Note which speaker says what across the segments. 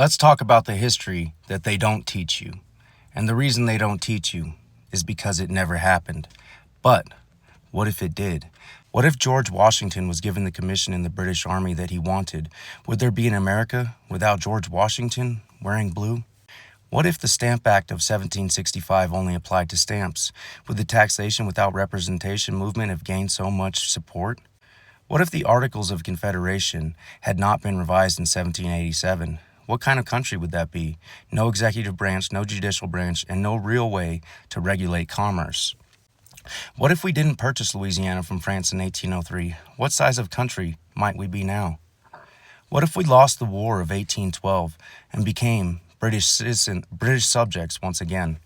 Speaker 1: Let's talk about the history that they don't teach you. And the reason they don't teach you is because it never happened. But what if it did? What if George Washington was given the commission in the British Army that he wanted? Would there be an America without George Washington wearing blue? What if the Stamp Act of 1765 only applied to stamps? Would the taxation without representation movement have gained so much support? What if the Articles of Confederation had not been revised in 1787? What kind of country would that be? No executive branch, no judicial branch, and no real way to regulate commerce. What if we didn't purchase Louisiana from France in 1803? What size of country might we be now? What if we lost the War of 1812 and became British subjects once again?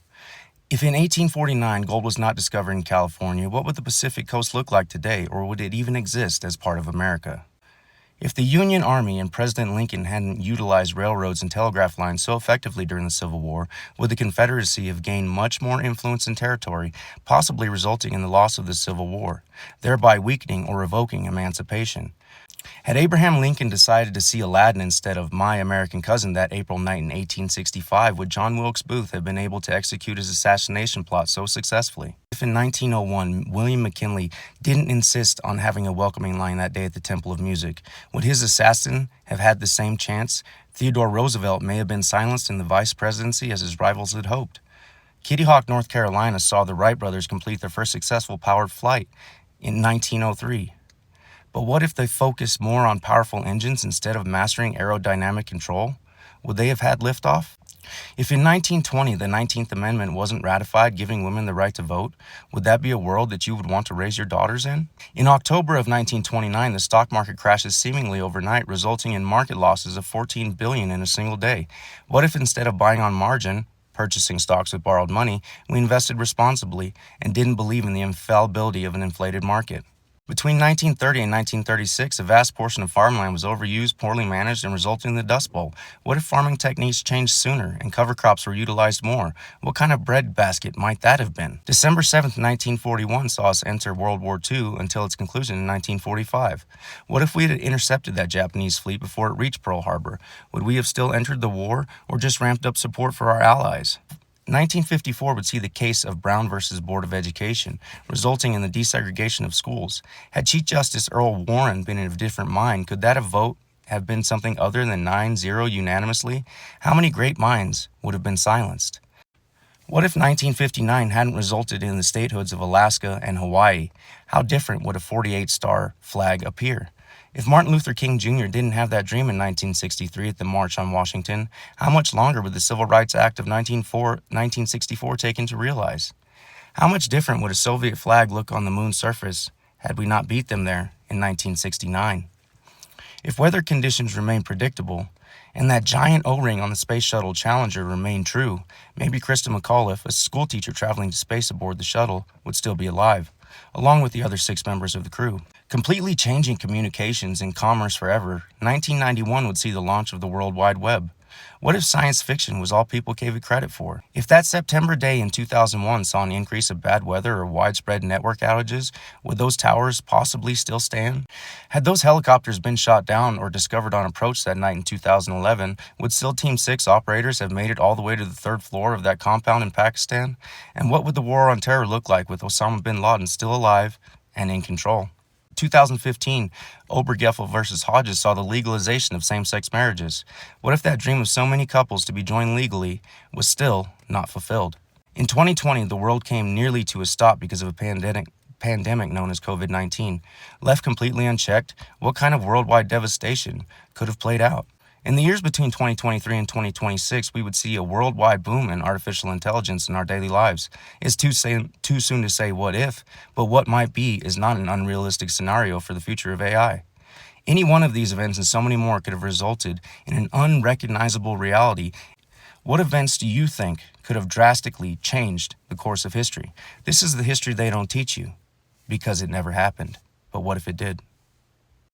Speaker 1: If in 1849 gold was not discovered in California, what would the Pacific Coast look like today, or would it even exist as part of America? If the Union Army and President Lincoln hadn't utilized railroads and telegraph lines so effectively during the Civil War, would the Confederacy have gained much more influence and territory, possibly resulting in the loss of the Civil War, thereby weakening or revoking emancipation? Had Abraham Lincoln decided to see Aladdin instead of My American Cousin that April night in 1865, would John Wilkes Booth have been able to execute his assassination plot so successfully? If in 1901, William McKinley didn't insist on having a welcoming line that day at the Temple of Music, would his assassin have had the same chance? Theodore Roosevelt may have been silenced in the vice presidency as his rivals had hoped. Kitty Hawk, North Carolina saw the Wright brothers complete their first successful powered flight in 1903. But what if they focused more on powerful engines instead of mastering aerodynamic control? Would they have had liftoff? If in 1920 the 19th Amendment wasn't ratified giving women the right to vote, would that be a world that you would want to raise your daughters in? In October of 1929, the stock market crashes seemingly overnight, resulting in market losses of $14 billion in a single day. What if instead of buying on margin, purchasing stocks with borrowed money, we invested responsibly and didn't believe in the infallibility of an inflated market? Between 1930 and 1936, a vast portion of farmland was overused, poorly managed, and resulted in the Dust Bowl. What if farming techniques changed sooner and cover crops were utilized more? What kind of breadbasket might that have been? December 7th, 1941 saw us enter World War II until its conclusion in 1945. What if we had intercepted that Japanese fleet before it reached Pearl Harbor? Would we have still entered the war or just ramped up support for our allies? 1954 would see the case of Brown versus Board of Education, resulting in the desegregation of schools. Had Chief Justice Earl Warren been of a different mind, could that vote have been something other than 9-0 unanimously? How many great minds would have been silenced? What if 1959 hadn't resulted in the statehoods of Alaska and Hawaii? How different would a 48-star flag appear? If Martin Luther King Jr. didn't have that dream in 1963 at the March on Washington, how much longer would the Civil Rights Act of 1964 take to realize? How much different would a Soviet flag look on the moon's surface had we not beat them there in 1969? If weather conditions remain predictable, and that giant O-ring on the Space Shuttle Challenger remained true, maybe Krista McAuliffe, a schoolteacher traveling to space aboard the shuttle, would still be alive, along with the other 6 members of the crew. Completely changing communications and commerce forever, 1991 would see the launch of the World Wide Web. What if science fiction was all people gave it credit for? If that September day in 2001 saw an increase of bad weather or widespread network outages, would those towers possibly still stand? Had those helicopters been shot down or discovered on approach that night in 2011, would SEAL Team 6 operators have made it all the way to the 3rd floor of that compound in Pakistan? And what would the war on terror look like with Osama bin Laden still alive and in control? 2015, Obergefell versus Hodges saw the legalization of same-sex marriages. What if that dream of so many couples to be joined legally was still not fulfilled? In 2020, the world came nearly to a stop because of a pandemic known as COVID-19. Left completely unchecked, what kind of worldwide devastation could have played out? In the years between 2023 and 2026, we would see a worldwide boom in artificial intelligence in our daily lives. It's too soon to say what if, but what might be is not an unrealistic scenario for the future of AI. Any one of these events and so many more could have resulted in an unrecognizable reality. What events do you think could have drastically changed the course of history? This is the history they don't teach you, because it never happened. But what if it did?